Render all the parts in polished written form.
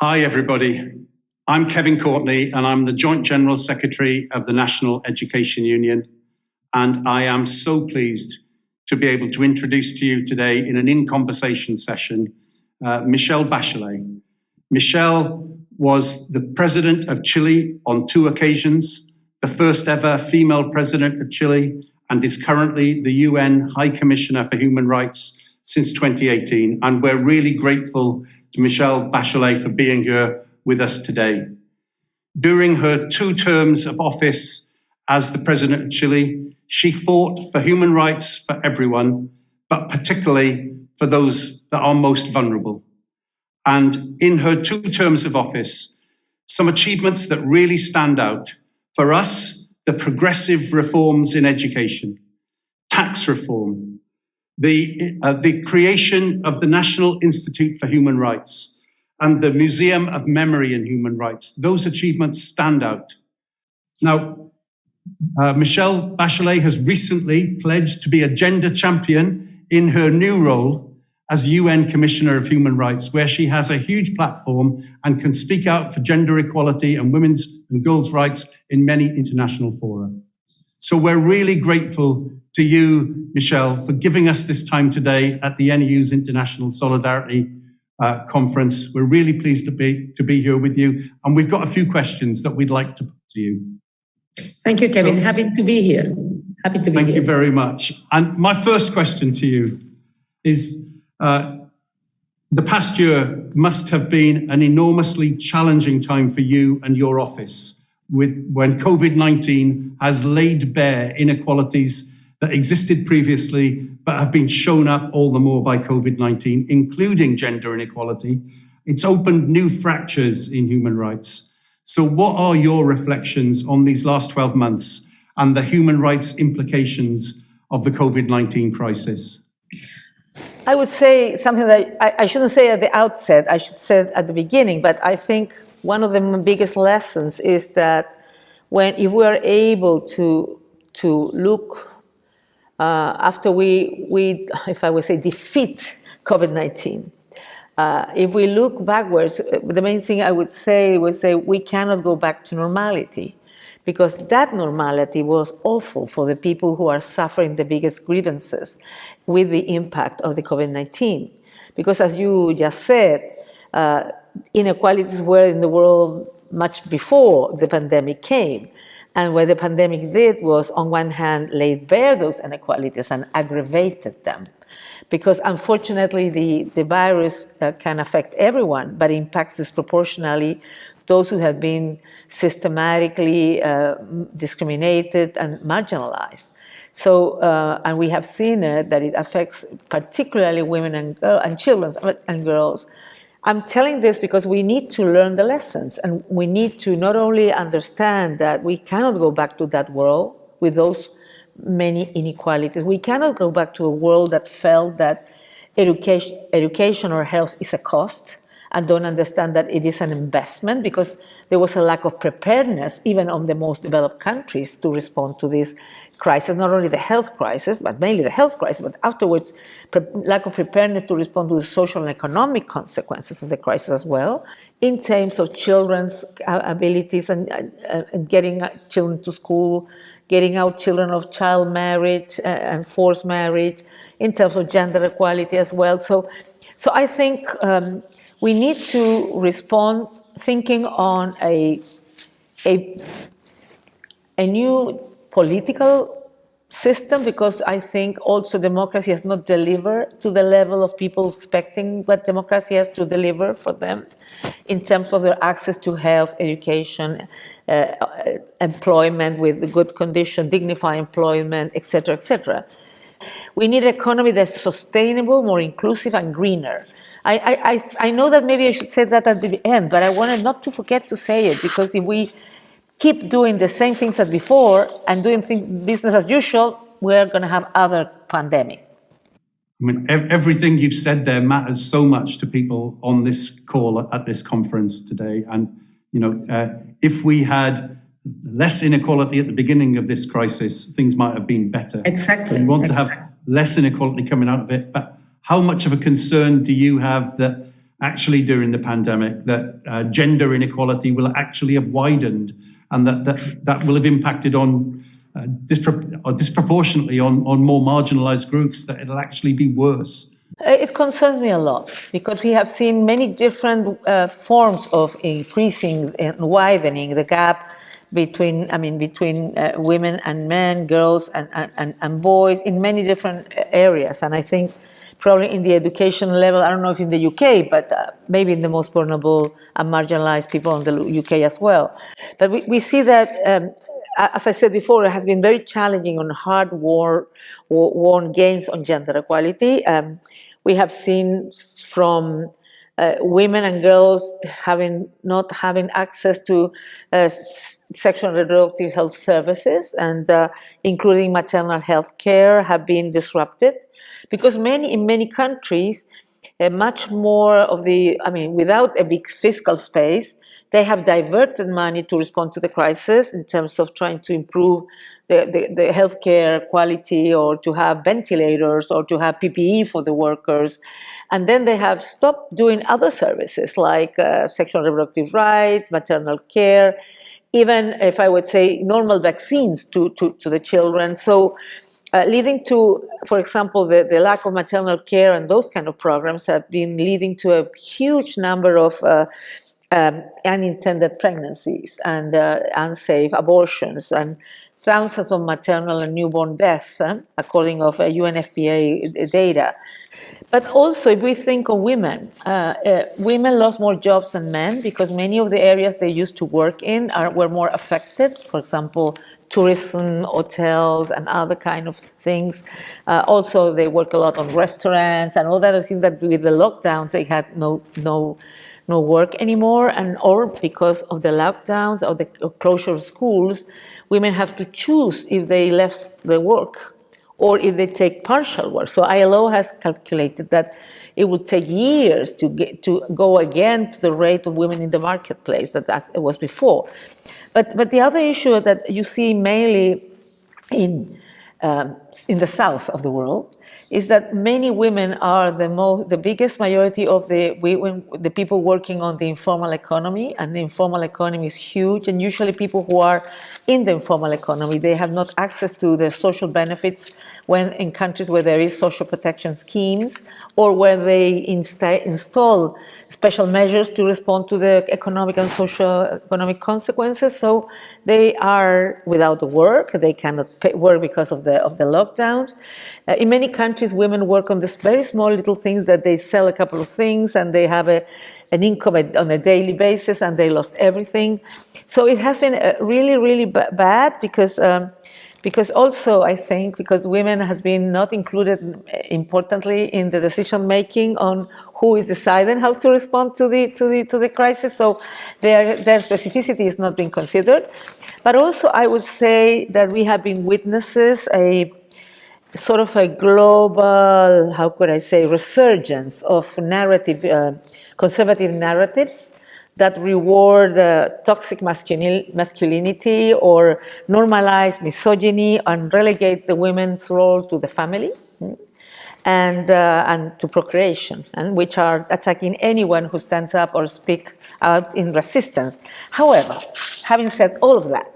Hi, everybody. I'm Kevin Courtney, and I'm the Joint General Secretary of the National Education Union. And I am so pleased to be able to introduce to you today in an in-conversation session, Michelle Bachelet. Michelle was the President of Chile on 2 occasions, the first ever female President of Chile, and is currently the UN High Commissioner for Human Rights since 2018. And we're really grateful to Michelle Bachelet for being here with us today. During her 2 terms of office as the President of Chile, she fought for human rights for everyone, but particularly for those that are most vulnerable. And in her 2 terms of office, some achievements that really stand out for us: the progressive reforms in education, tax reform, the creation of the National Institute for Human Rights, and the Museum of Memory and Human Rights. Those achievements stand out. Now, Michelle Bachelet has recently pledged to be a gender champion in her new role as UN Commissioner of Human Rights, where she has a huge platform and can speak out for gender equality and women's and girls' rights in many international fora. So we're really grateful to you, Michelle, for giving us this time today at the NEU's International Solidarity Conference. We're really pleased to be here with you. And we've got a few questions that we'd like to put to you. Thank you, Kevin. Happy to be here. Happy to be here. Thank you very much. And my first question to you is, the past year must have been an enormously challenging time for you and your office, when COVID-19 has laid bare inequalities that existed previously, but have been shown up all the more by COVID-19, including gender inequality. It's opened new fractures in human rights. So what are your reflections on these last 12 months and the human rights implications of the COVID-19 crisis? I would say something that I shouldn't say at the outset, I should say at the beginning, but I think one of the biggest lessons is that if we are able to look after we, if I would say, defeat COVID-19, if we look backwards, the main thing I would say we cannot go back to normality, because that normality was awful for the people who are suffering the biggest grievances with the impact of the COVID-19. Because as you just said, inequalities were in the world much before the pandemic came. And what the pandemic did was, on one hand, laid bare those inequalities and aggravated them. Because unfortunately, the virus can affect everyone, but impacts disproportionately those who have been systematically discriminated and marginalized. So, and we have seen that it affects particularly women and children and girls. I'm telling this because we need to learn the lessons, and we need to not only understand that we cannot go back to that world with those many inequalities. We cannot go back to a world that felt that education or health is a cost, and don't understand that it is an investment, because there was a lack of preparedness even on the most developed countries to respond to this crisis, not only the health crisis, but mainly the health crisis, but afterwards, lack of preparedness to respond to the social and economic consequences of the crisis as well, in terms of children's abilities and getting children to school, getting out children of child marriage and forced marriage, in terms of gender equality as well. So I think we need to respond thinking on a new political system, because I think also democracy has not delivered to the level of people expecting what democracy has to deliver for them in terms of their access to health, education, employment with good condition, dignified employment, etc., etc. We need an economy that's sustainable, more inclusive, and greener. I know that maybe I should say that at the end, but I wanted not to forget to say it, because if we keep doing the same things as before and doing business as usual, we're going to have other pandemic. I mean, everything you've said there matters so much to people on this call at this conference today. And, you know, if we had less inequality at the beginning of this crisis, things might have been better. Exactly. We want to have less inequality coming out of it. But how much of a concern do you have that actually during the pandemic, that gender inequality will actually have widened, and that will have impacted on disproportionately on more marginalized groups, that it'll actually be worse? It concerns me a lot because we have seen many different forms of increasing and widening the gap between women and men, girls and boys in many different areas. And I think probably in the education level, I don't know if in the UK, but maybe in the most vulnerable and marginalized people in the UK as well. But we see that, as I said before, it has been very challenging on hard-won gains on gender equality. We have seen from women and girls not having access to sexual and reproductive health services, and including maternal health care, have been disrupted because in many countries, much more of without a big fiscal space, they have diverted money to respond to the crisis in terms of trying to improve the healthcare quality, or to have ventilators, or to have PPE for the workers. And then they have stopped doing other services like sexual and reproductive rights, maternal care, even if I would say normal vaccines to the children. So leading to, for example, the lack of maternal care and those kind of programs have been leading to a huge number of unintended pregnancies and unsafe abortions, and thousands of maternal and newborn deaths, according to UNFPA data. But also, if we think of women, women lost more jobs than men because many of the areas they used to work in were more affected. For example, tourism, hotels, and other kind of things. Also, they work a lot on restaurants and all that. I think that with the lockdowns, they had no work anymore, or because of the lockdowns or the closure of schools, women have to choose if they left the work or if they take partial work. So ILO has calculated that it would take years to go again to the rate of women in the marketplace that it was before. But the other issue that you see mainly in the south of the world is that many women are the biggest majority of the people working on the informal economy, and the informal economy is huge. And usually, people who are in the informal economy, they have not access to the social benefits when in countries where there is social protection schemes, or where they install special measures to respond to the economic and socio-economic consequences. So they are without work. They cannot work because of the lockdowns. In many countries, women work on this very small little things that they sell a couple of things, and they have an income on a daily basis, and they lost everything. So it has been really, really bad because also, I think, because women has been not included importantly in the decision making on who is deciding how to respond to the crisis. So their specificity is not being considered. But also, I would say that we have been witnesses a sort of a global, how could I say, resurgence of conservative narratives that reward toxic masculinity or normalize misogyny and relegate the women's role to the family and to procreation, and which are attacking anyone who stands up or speaks out in resistance. However, having said all of that,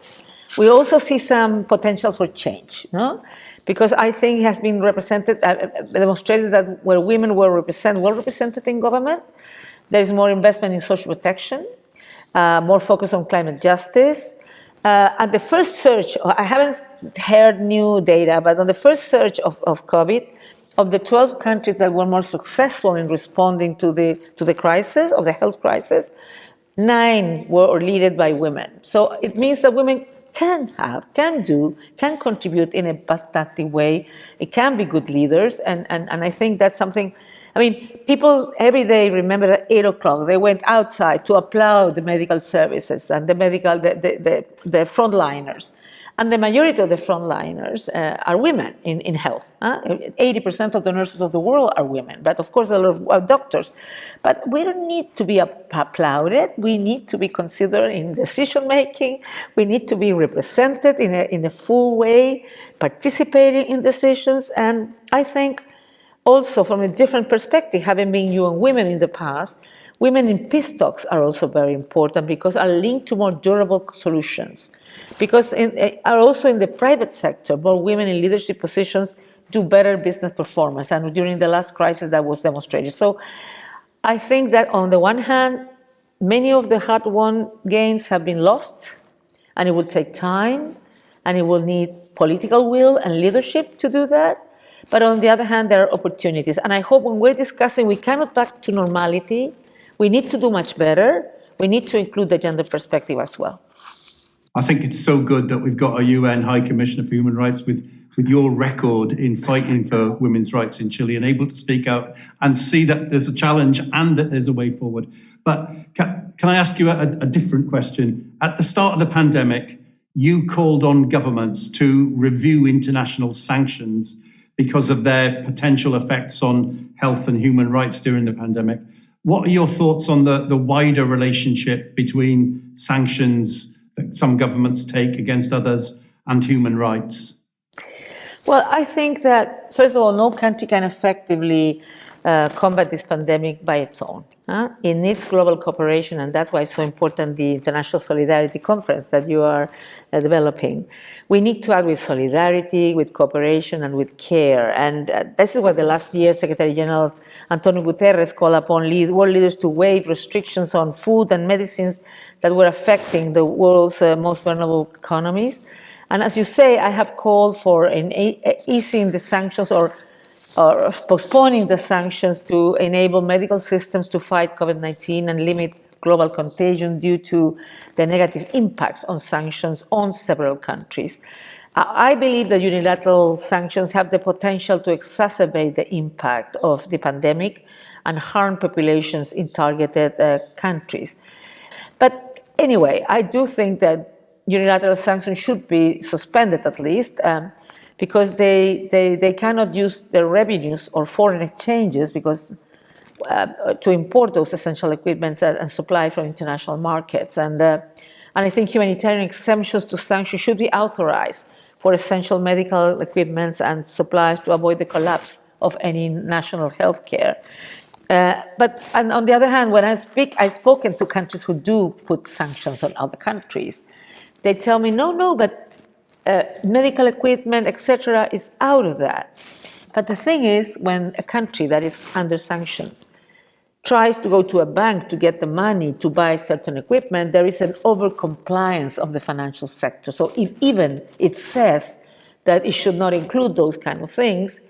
we also see some potential for change, no? Because I think it has been demonstrated that where women were well represented in government, there is more investment in social protection, more focus on climate justice. At the first surge, I haven't heard new data, but on the first surge of COVID, of the 12 countries that were more successful in responding to the crisis, of the health crisis, 9 were led by women. So it means that women can contribute in a positive way. It can be good leaders, and I think that's something. I mean, people every day remember at 8 o'clock, they went outside to applaud the medical services and the frontliners. And the majority of the frontliners are women in health. 80% of the nurses of the world are women, but of course a lot of doctors. But we don't need to be applauded. We need to be considered in decision making. We need to be represented in a full way, participating in decisions. And I think also from a different perspective, having been young women in the past, Women in peace talks are also very important because are linked to more durable solutions. Because are also in the private sector, more women in leadership positions do better business performance. And during the last crisis, that was demonstrated. So I think that on the one hand, many of the hard-won gains have been lost, and it will take time, and it will need political will and leadership to do that. But on the other hand, there are opportunities. And I hope when we're discussing, we cannot back to normality. We need to do much better. We need to include the gender perspective as well. I think it's so good that we've got a UN High Commissioner for Human Rights with your record in fighting for women's rights in Chile and able to speak out and see that there's a challenge and that there's a way forward. But can I ask you a different question? At the start of the pandemic, you called on governments to review international sanctions because of their potential effects on health and human rights during the pandemic. What are your thoughts on the wider relationship between sanctions that some governments take against others and human rights? Well, I think that, first of all, no country can effectively combat this pandemic by its own. It needs global cooperation, and that's why it's so important, the International Solidarity Conference that you are developing. We need to act with solidarity, with cooperation, and with care. And this is what the last year Secretary General Antonio Guterres called upon world leaders to waive restrictions on food and medicines that were affecting the world's most vulnerable economies. And as you say, I have called for easing the sanctions or postponing the sanctions to enable medical systems to fight COVID-19 and limit global contagion due to the negative impacts on sanctions on several countries. I believe that unilateral sanctions have the potential to exacerbate the impact of the pandemic and harm populations in targeted countries. But anyway, I do think that unilateral sanctions should be suspended at least, because they cannot use their revenues or foreign exchanges because to import those essential equipment and supply from international markets. And I think humanitarian exemptions to sanctions should be authorized for essential medical equipment and supplies to avoid the collapse of any national health care. But on the other hand, when I've spoken to countries who do put sanctions on other countries, they tell me, no, but medical equipment, etc., is out of that. But the thing is, when a country that is under sanctions tries to go to a bank to get the money to buy certain equipment, there is an over-compliance of the financial sector. So if even it says that it should not include those kind of things,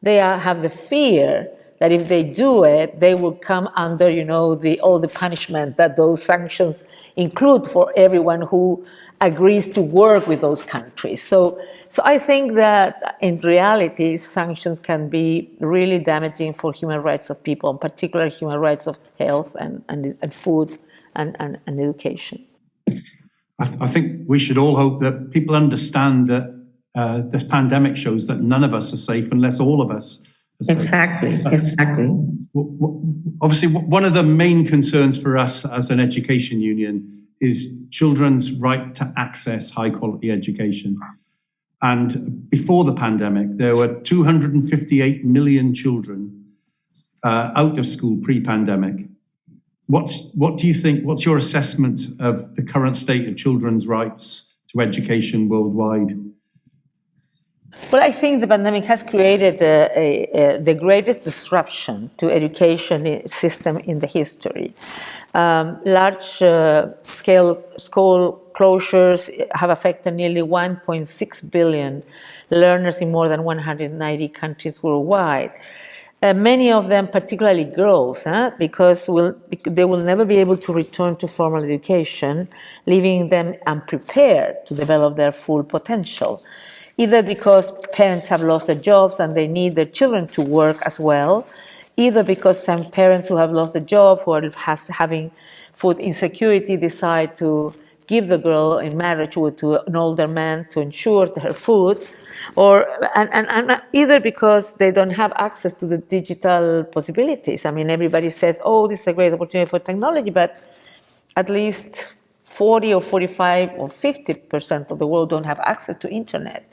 they have the fear that if they do it, they will come under, all the punishment that those sanctions include for everyone who agrees to work with those countries. So I think that in reality, sanctions can be really damaging for human rights of people, in particular human rights of health and food and education. I think we should all hope that people understand that this pandemic shows that none of us are safe unless all of us are safe. Exactly. Obviously, one of the main concerns for us as an education union is children's right to access high-quality education. And before the pandemic, there were 258 million children out of school pre-pandemic. What do you think, what's your assessment of the current state of children's rights to education worldwide? Well, I think the pandemic has created the greatest disruption to education system in the history. Large-scale school closures have affected nearly 1.6 billion learners in more than 190 countries worldwide. Many of them, particularly girls, because they will never be able to return to formal education, leaving them unprepared to develop their full potential, either because parents have lost their jobs and they need their children to work as well, either because some parents who have lost a job, who are having food insecurity, decide to give the girl in marriage to an older man to ensure her food, or either because they don't have access to the digital possibilities. I mean, everybody says, oh, this is a great opportunity for technology, but at least 40 or 45 or 50% of the world don't have access to internet.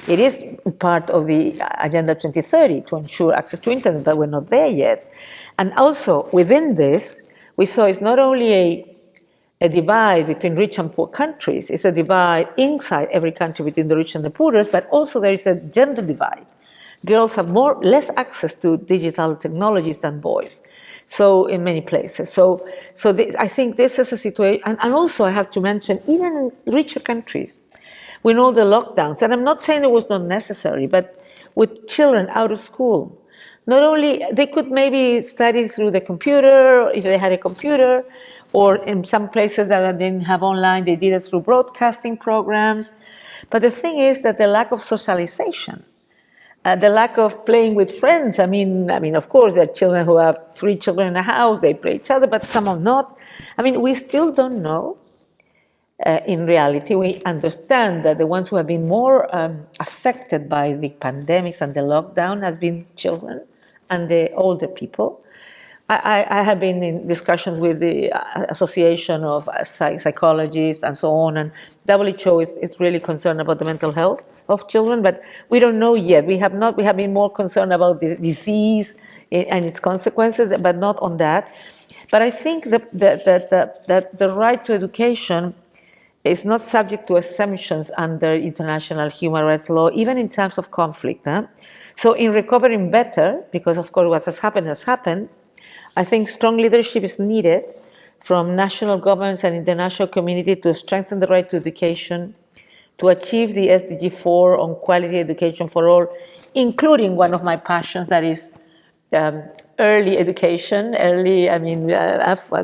It is part of the Agenda 2030 to ensure access to internet, but we're not there yet. And also within this, we saw is not only a divide between rich and poor countries, it's a divide inside every country between the rich and the poorest, but also there is a gender divide. Girls have less access to digital technologies than boys. So in many places. So I think this is a situation, and also I have to mention, even in richer countries, we know the lockdowns, and I'm not saying it was not necessary, but with children out of school, not only, they could maybe study through the computer, if they had a computer, or in some places that didn't have online, they did it through broadcasting programs. But the thing is that the lack of socialization, the lack of playing with friends. I mean, of course, there are children who have 3 children in the house, they play each other, but some are not. I mean, we still don't know. In reality, we understand that the ones who have been more affected by the pandemics and the lockdown has been children and the older people. I have been in discussions with the Association of Psychologists and so on, and WHO is really concerned about the mental health of children, but we don't know yet. We have been more concerned about the disease and its consequences, but not on that. But I think that the right to education is not subject to assumptions under international human rights law, even in terms of conflict. So in recovering better, because of course what has happened, I think strong leadership is needed from national governments and international community to strengthen the right to education, to achieve the SDG 4 on quality education for all, including one of my passions, that is early education,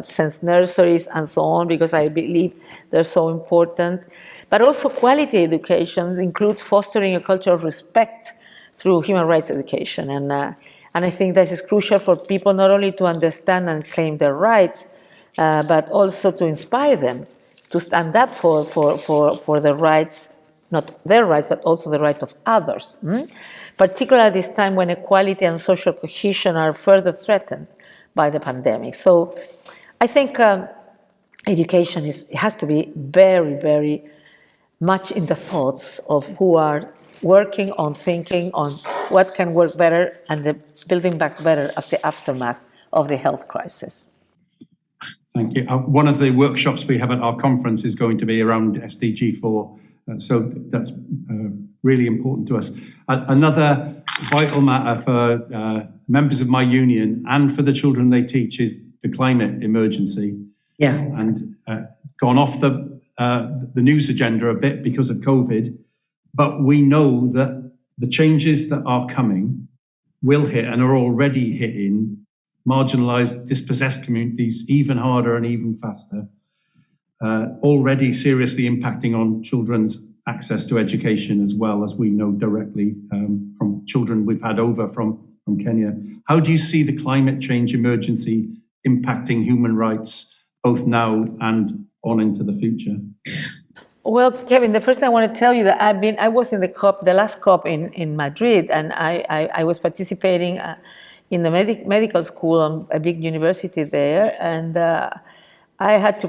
since nurseries and so on, because I believe they're so important. But also quality education includes fostering a culture of respect through human rights education. And I think that is crucial for people not only to understand and claim their rights, but also to inspire them to stand up for the rights, not their rights, but also the right of others. Particularly at this time when equality and social cohesion are further threatened by the pandemic. So I think education has to be very, very much in the thoughts of who are working on thinking on what can work better and building back better at the aftermath of the health crisis. Thank you. One of the workshops we have at our conference is going to be around SDG 4. So that's really important to us. Another vital matter for members of my union and for the children they teach is the climate emergency. Yeah. And gone off the news agenda a bit because of COVID, but we know that the changes that are coming will hit and are already hitting marginalized, dispossessed communities even harder and even faster. Already seriously impacting on children's access to education, as well as we know directly from children we've had over from Kenya. How do you see the climate change emergency impacting human rights, both now and on into the future? Well, Kevin, the first thing I want to tell you that I was in the last COP in Madrid, and I was participating in the medical school on a big university there, and I had to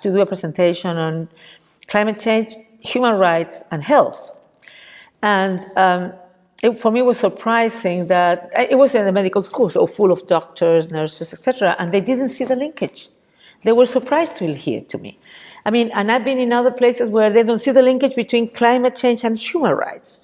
do a presentation on climate change, human rights, and health. And for me, it was surprising that it was in the medical school, so full of doctors, nurses, etc., and they didn't see the linkage. They were surprised to hear to me. I mean, and I've been in other places where they don't see the linkage between climate change and human rights.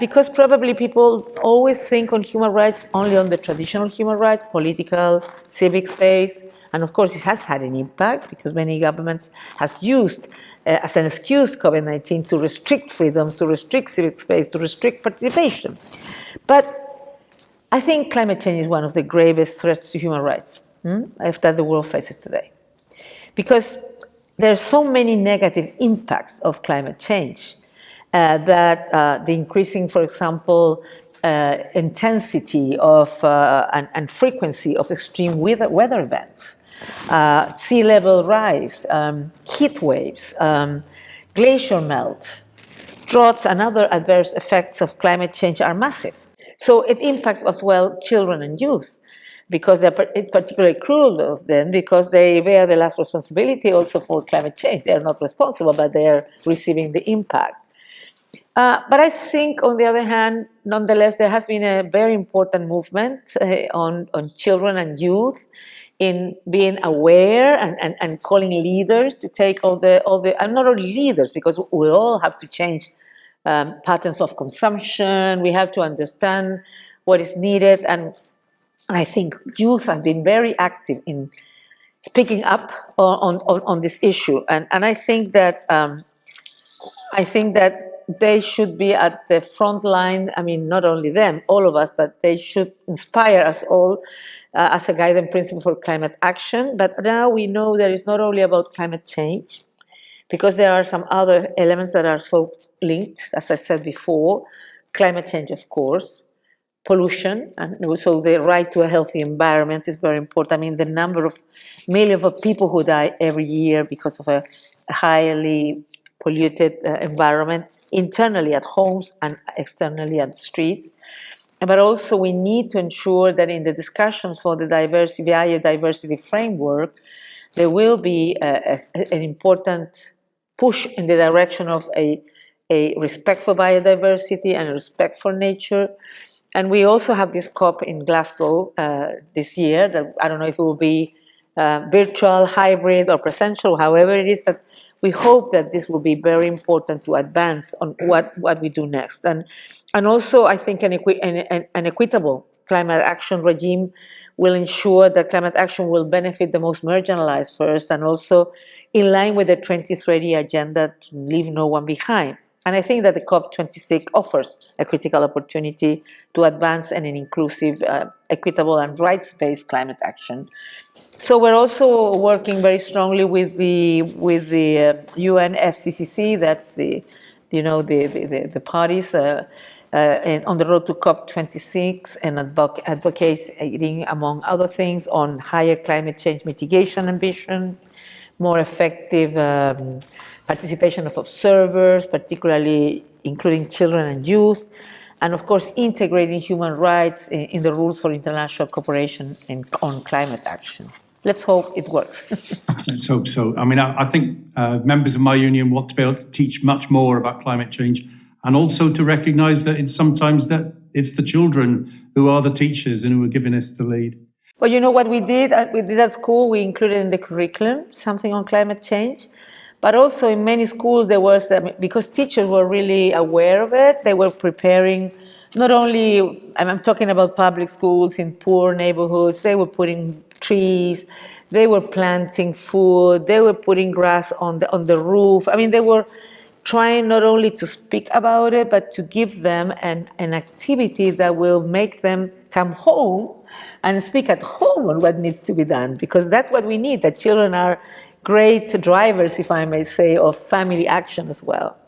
Because probably people always think on human rights only on the traditional human rights, political, civic space, and of course it has had an impact because many governments has used as an excuse COVID-19 to restrict freedoms, to restrict civic space, to restrict participation. But I think climate change is one of the gravest threats to human rights that the world faces today. Because there are so many negative impacts of climate change that the increasing, for example, intensity of and frequency of extreme weather events, sea level rise, heat waves, glacier melt, droughts and other adverse effects of climate change are massive. So it impacts as well children and youth, because they're particularly cruel of them, because they bear the last responsibility also for climate change. They are not responsible, but they are receiving the impact. But I think, on the other hand, nonetheless, there has been a very important movement on children and youth in being aware and calling leaders to take all the and not only leaders, because we all have to change patterns of consumption. We have to understand what is needed, and I think youth have been very active in speaking up on this issue, and I think that they should be at the front line. I mean, not only them, all of us, but they should inspire us all as a guiding principle for climate action. But now we know that it's not only about climate change, because there are some other elements that are so linked, as I said before. Climate change, of course, pollution, and so the right to a healthy environment is very important. I mean, the number of millions of people who die every year because of a highly polluted environment, internally at homes and externally at the streets. But also we need to ensure that in the discussions for the biodiversity framework, there will be an important push in the direction of a respect for biodiversity and a respect for nature. And we also have this COP in Glasgow this year, that I don't know if it will be virtual, hybrid, or presential, however it is, that we hope that this will be very important to advance on what we do next. And also, I think an equitable climate action regime will ensure that climate action will benefit the most marginalized first, and also in line with the 2030 agenda to leave no one behind. And I think that the COP26 offers a critical opportunity to advance an inclusive, equitable, and rights-based climate action. So we're also working very strongly with the UN FCCC. That's the parties on the road to COP26, and advocating, among other things, on higher climate change mitigation ambition, more effective participation of observers, particularly including children and youth, and of course integrating human rights in the rules for international cooperation on climate action. Let's hope it works. Let's hope so. I mean, I think members of my union want to be able to teach much more about climate change, and also to recognise that it's the children who are the teachers and who are giving us the lead. Well, you know what we did? We did at school, we included in the curriculum something on climate change. But also in many schools there was, because teachers were really aware of it, they were preparing, not only, I'm talking about public schools in poor neighborhoods, they were putting trees, they were planting food, they were putting grass on the roof. I mean, they were trying not only to speak about it, but to give them an activity that will make them come home and speak at home on what needs to be done, because that's what we need. That children are great drivers, if I may say, of family action as well,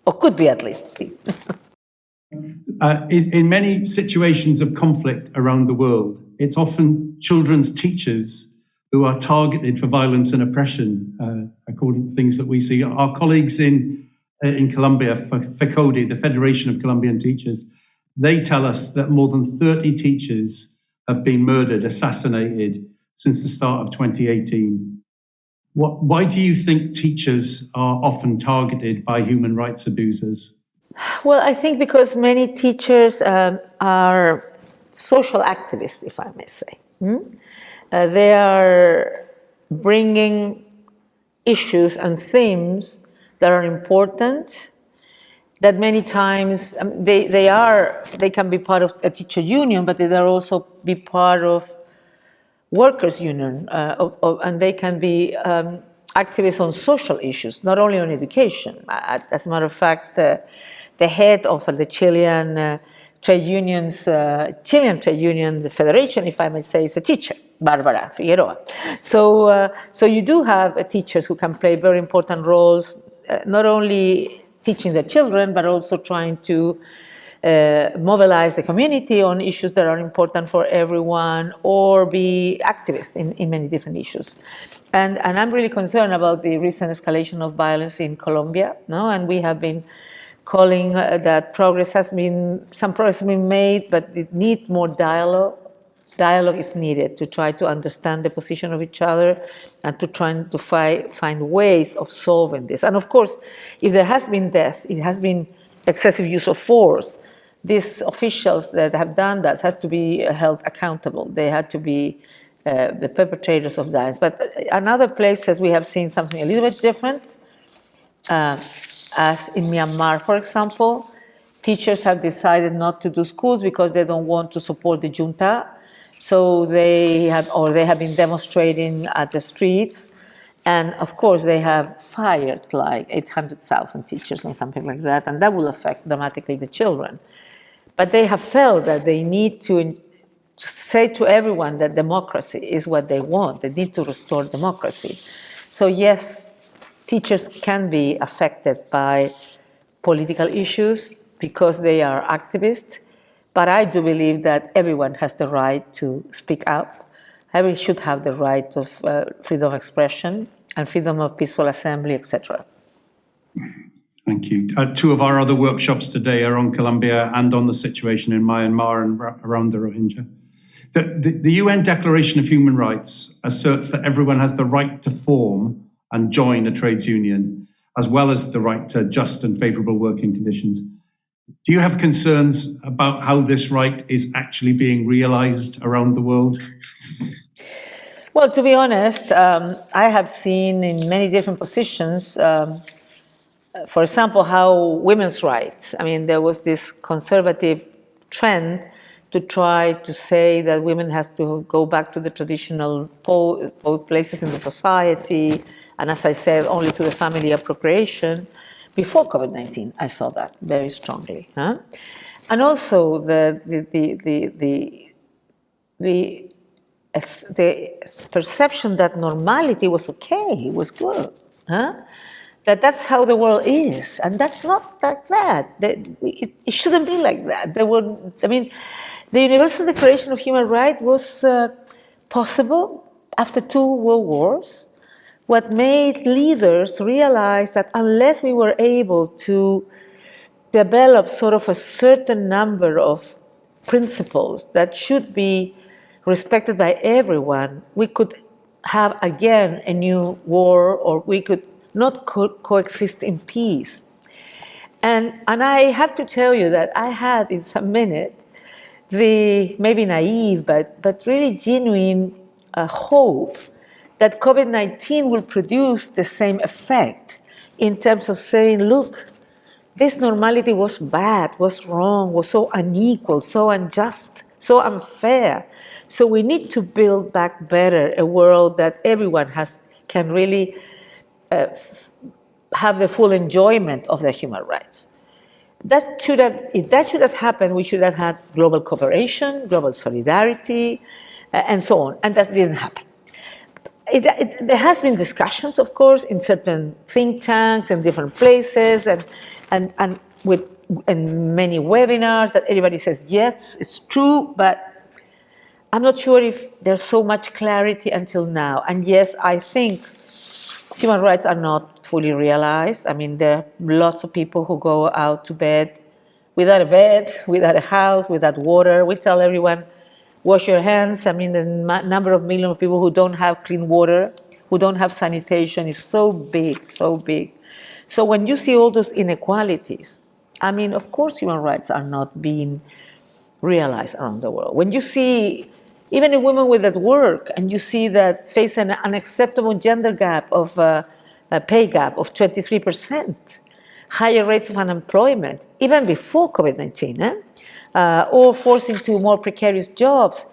or could be at least. In many situations of conflict around the world, it's often children's teachers who are targeted for violence and oppression, according to things that we see. Our colleagues in Colombia, FECODI, the Federation of Colombian Teachers, they tell us that more than 30 teachers have been murdered, assassinated since the start of 2018. Why do you think teachers are often targeted by human rights abusers? Well, I think because many teachers are social activists, if I may say. They are bringing issues and themes that are important, that many times they can be part of a teacher union, but they also be part of workers' union, and they can be activists on social issues, not only on education. As a matter of fact, the head of the Chilean trade union, the federation, if I may say, is a teacher, Barbara Figueroa. So you do have teachers who can play very important roles, not only teaching the children, but also trying to mobilize the community on issues that are important for everyone, or be activists in many different issues. And I'm really concerned about the recent escalation of violence in Colombia, and we have been calling that some progress has been made, but it needs more dialogue. Dialogue is needed to try to understand the position of each other and to try to find ways of solving this. And of course, if there has been death, it has been excessive use of force, these officials that have done that have to be held accountable. They had to be the perpetrators of violence. But in other places, we have seen something a little bit different. As in Myanmar, for example, teachers have decided not to do schools because they don't want to support the junta. So they have been demonstrating at the streets. And of course, they have fired like 800,000 teachers and something like that. And that will affect dramatically the children. But they have felt that they need to say to everyone that democracy is what they want. They need to restore democracy. So yes, teachers can be affected by political issues because they are activists, but I do believe that everyone has the right to speak out. Everyone should have the right of freedom of expression and freedom of peaceful assembly, etc. Thank you. Two of our other workshops today are on Colombia and on the situation in Myanmar and around the Rohingya. The UN Declaration of Human Rights asserts that everyone has the right to form and join a trades union, as well as the right to just and favourable working conditions. Do you have concerns about how this right is actually being realised around the world? Well, to be honest, I have seen in many different positions, for example, how women's rights, I mean, there was this conservative trend to try to say that women has to go back to the traditional places in the society, and as I said, only to the family appropriation. Before COVID-19, I saw that very strongly. Huh? And also the perception that normality was okay, was good. Huh? That's how the world is, and that's not like that. It shouldn't be like that. The Universal Declaration of Human Rights was possible after 2 world wars. What made leaders realize that unless we were able to develop sort of a certain number of principles that should be respected by everyone, we could have again a new war, or we could not coexist in peace. And I have to tell you that I had in some minute the maybe naive but really genuine hope that COVID-19 will produce the same effect in terms of saying, look, this normality was bad, was wrong, was so unequal, so unjust, so unfair. So we need to build back better a world that everyone can really have the full enjoyment of their human rights. If that should have happened, we should have had global cooperation, global solidarity, and so on. And that didn't happen. There has been discussions, of course, in certain think tanks and different places, and many webinars that everybody says, yes, it's true, but I'm not sure if there's so much clarity until now. And yes, I think human rights are not fully realized. I mean, there are lots of people who go out to bed, without a house, without water. We tell everyone, wash your hands. I mean, the number of millions of people who don't have clean water, who don't have sanitation is so big, so big. So when you see all those inequalities, I mean, of course, human rights are not being realized around the world. When you see even a woman without work, and you see that face an unacceptable gender gap of a pay gap of 23%, higher rates of unemployment, even before COVID-19, or forced into more precarious jobs,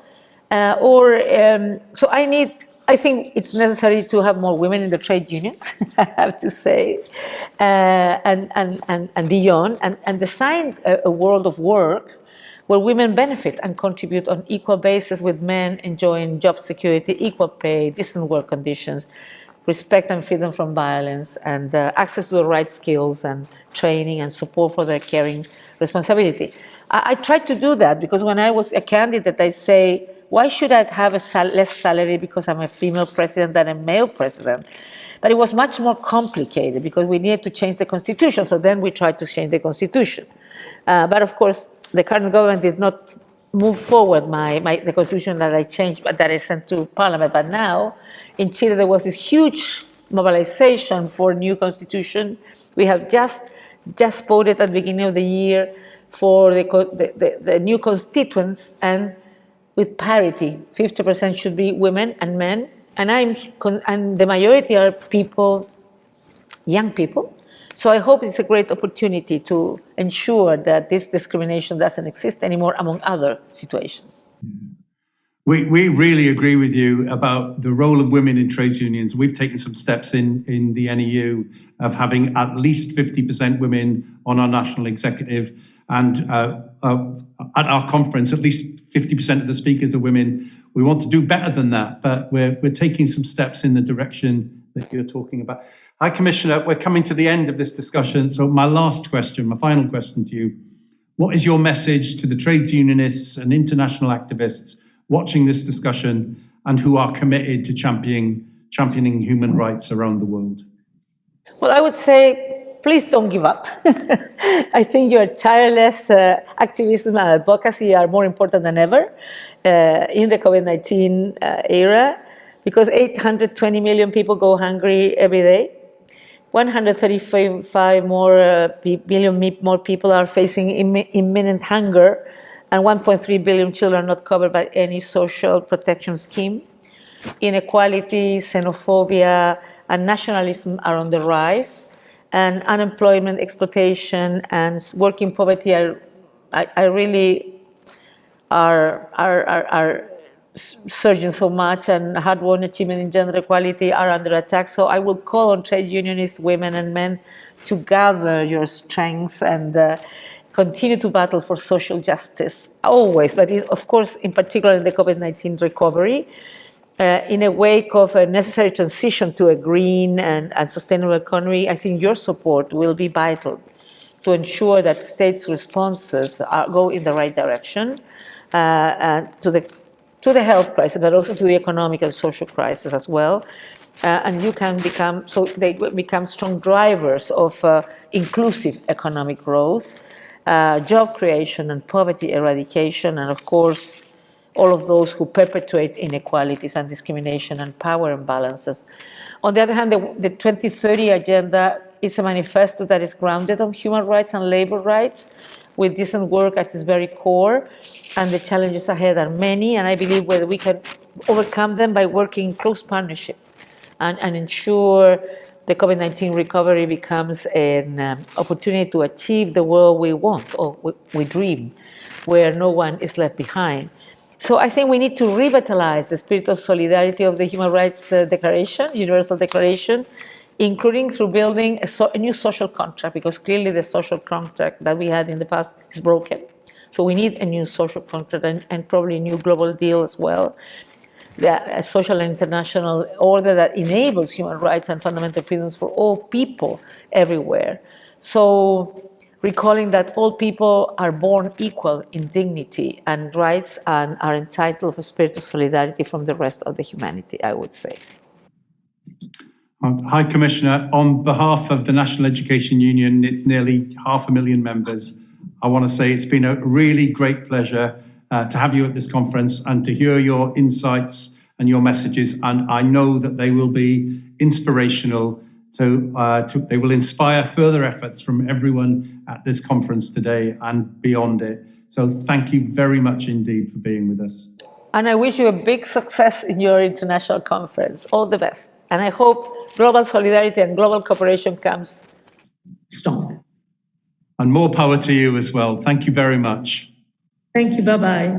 so I think it's necessary to have more women in the trade unions, I have to say, and beyond, and design a world of work where women benefit and contribute on equal basis with men, enjoying job security, equal pay, decent work conditions, respect and freedom from violence, and access to the right skills and training and support for their caring responsibility. I tried to do that because when I was a candidate, I say, why should I have less salary because I'm a female president than a male president? But it was much more complicated because we needed to change the constitution. So then we tried to change the constitution. But of course, the current government did not move forward the constitution that I changed, but that I sent to parliament. But now, in Chile, there was this huge mobilization for a new constitution. We have just voted at the beginning of the year for the new constituents, and with parity. 50% should be women and men, and the majority are people, young people. So I hope it's a great opportunity to ensure that this discrimination doesn't exist anymore, among other situations. We really agree with you about the role of women in trades unions. We've taken some steps in the NEU of having at least 50% women on our national executive. And at our conference, at least 50% of the speakers are women. We want to do better than that, but we're taking some steps in the direction that you're talking about. High Commissioner, we're coming to the end of this discussion. So my final question to you, what is your message to the trades unionists and international activists watching this discussion and who are committed to championing human rights around the world? Well, I would say, please don't give up. I think your tireless activism and advocacy are more important than ever in the COVID-19 era, because 820 million people go hungry every day. 135 million more people are facing imminent hunger, and 1.3 billion children are not covered by any social protection scheme. Inequality, xenophobia, and nationalism are on the rise, and unemployment, exploitation, and working poverty are surging so much, and hard-won achievement in gender equality are under attack. So I will call on trade unionists, women and men, to gather your strength and continue to battle for social justice, always, but of course, in particular in the COVID-19 recovery, in a wake of a necessary transition to a green and sustainable economy. I think your support will be vital to ensure that states' responses go in the right direction to the health crisis, but also to the economic and social crisis as well. And they become strong drivers of inclusive economic growth, job creation and poverty eradication, and of course, all of those who perpetuate inequalities and discrimination and power imbalances. On the other hand, the 2030 Agenda is a manifesto that is grounded on human rights and labor rights, with decent work at its very core, and the challenges ahead are many, and I believe whether we can overcome them by working in close partnership and ensure the COVID-19 recovery becomes an opportunity to achieve the world we want or we dream, where no one is left behind. So I think we need to revitalize the spirit of solidarity of the Human Rights Declaration, Universal Declaration, including through building a new social contract, because clearly the social contract that we had in the past is broken. So we need a new social contract and probably a new global deal as well. A social and international order that enables human rights and fundamental freedoms for all people everywhere. So recalling that all people are born equal in dignity and rights and are entitled to a spirit of solidarity from the rest of the humanity, I would say. High Commissioner, on behalf of the National Education Union, it's nearly 500,000 members. I want to say it's been a really great pleasure to have you at this conference and to hear your insights and your messages. And I know that they will be inspirational. They will inspire further efforts from everyone at this conference today and beyond it. So thank you very much indeed for being with us. And I wish you a big success in your international conference. All the best. And I hope global solidarity and global cooperation comes strong. And more power to you as well. Thank you very much. Thank you. Bye-bye.